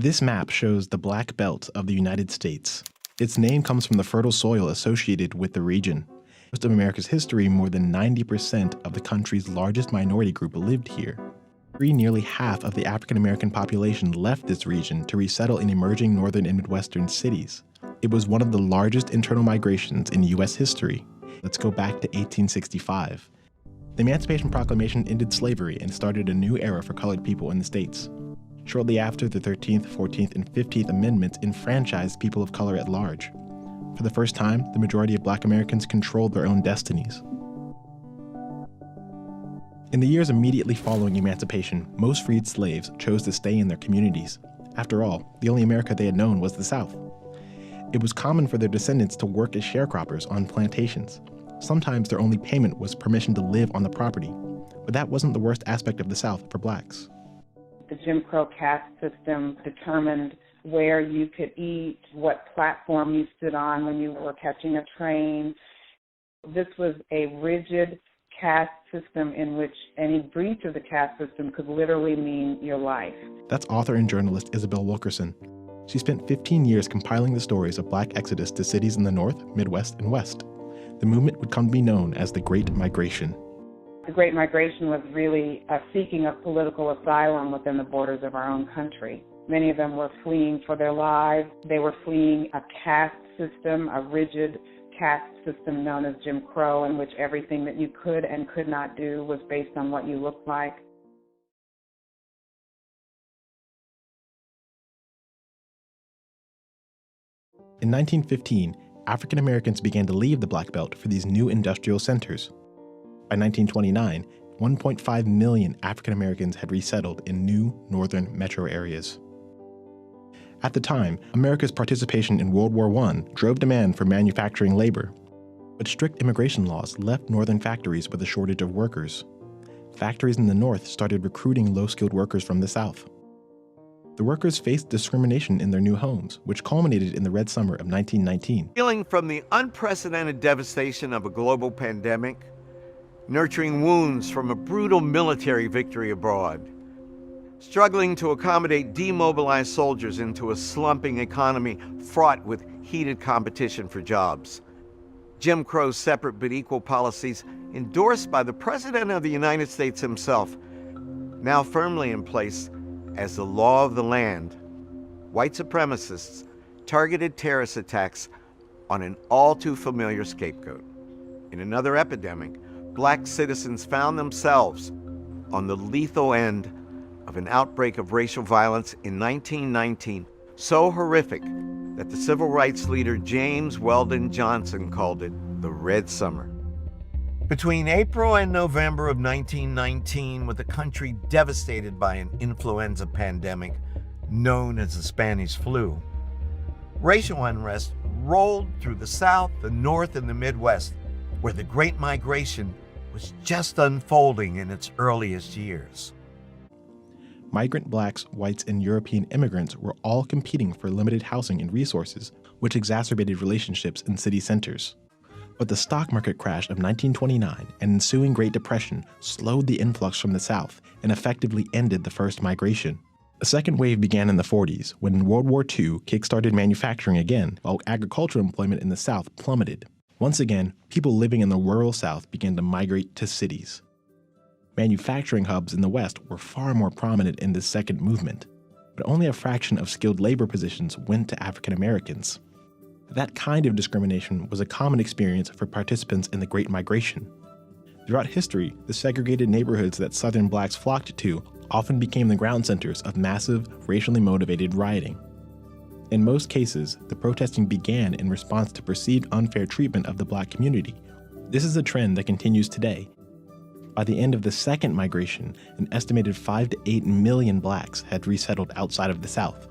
This map shows the Black Belt of the United States. Its name comes from the fertile soil associated with the region. Most of America's history, more than 90% of the country's largest minority group lived here. Nearly half of the African American population left this region to resettle in emerging northern and midwestern cities. It was one of the largest internal migrations in U.S. history. Let's go back to 1865. The Emancipation Proclamation ended slavery and started a new era for colored people in the states. Shortly after, the 13th, 14th, and 15th Amendments enfranchised people of color at large. For the first time, the majority of Black Americans controlled their own destinies. In the years immediately following emancipation, most freed slaves chose to stay in their communities. After all, the only America they had known was the South. It was common for their descendants to work as sharecroppers on plantations. Sometimes their only payment was permission to live on the property. But that wasn't the worst aspect of the South for Blacks. The Jim Crow caste system determined where you could eat, what platform you stood on when you were catching a train. This was a rigid caste system in which any breach of the caste system could literally mean your life. That's author and journalist Isabel Wilkerson. She spent 15 years compiling the stories of Black exodus to cities in the North, Midwest, and West. The movement would come to be known as the Great Migration. The Great Migration was really a seeking of political asylum within the borders of our own country. Many of them were fleeing for their lives. They were fleeing a caste system, a rigid caste system known as Jim Crow, in which everything that you could and could not do was based on what you looked like. In 1915, African Americans began to leave the Black Belt for these new industrial centers. By 1929, 1.5 million African Americans had resettled in new northern metro areas. At the time, America's participation in World War I drove demand for manufacturing labor. But strict immigration laws left northern factories with a shortage of workers. Factories in the north started recruiting low-skilled workers from the south. The workers faced discrimination in their new homes, which culminated in the Red Summer of 1919. Healing from the unprecedented devastation of a global pandemic, nurturing wounds from a brutal military victory abroad, struggling to accommodate demobilized soldiers into a slumping economy fraught with heated competition for jobs. Jim Crow's separate but equal policies, endorsed by the President of the United States himself, now firmly in place as the law of the land. White supremacists targeted terrorist attacks on an all-too-familiar scapegoat. In another epidemic, Black citizens found themselves on the lethal end of an outbreak of racial violence in 1919, so horrific that the civil rights leader James Weldon Johnson called it the Red Summer. Between April and November of 1919, with the country devastated by an influenza pandemic known as the Spanish flu, racial unrest rolled through the South, the North, and the Midwest, where the Great Migration was just unfolding in its earliest years. Migrant Blacks, whites, and European immigrants were all competing for limited housing and resources, which exacerbated relationships in city centers. But the stock market crash of 1929 and ensuing Great Depression slowed the influx from the South and effectively ended the first migration. A second wave began in the 40s, when World War II kick-started manufacturing again, while agricultural employment in the South plummeted. Once again, people living in the rural South began to migrate to cities. Manufacturing hubs in the West were far more prominent in this second movement, but only a fraction of skilled labor positions went to African Americans. That kind of discrimination was a common experience for participants in the Great Migration. Throughout history, the segregated neighborhoods that Southern Blacks flocked to often became the ground centers of massive, racially motivated rioting. In most cases, the protesting began in response to perceived unfair treatment of the Black community. This is a trend that continues today. By the end of the second migration, an estimated 5 to 8 million Blacks had resettled outside of the South.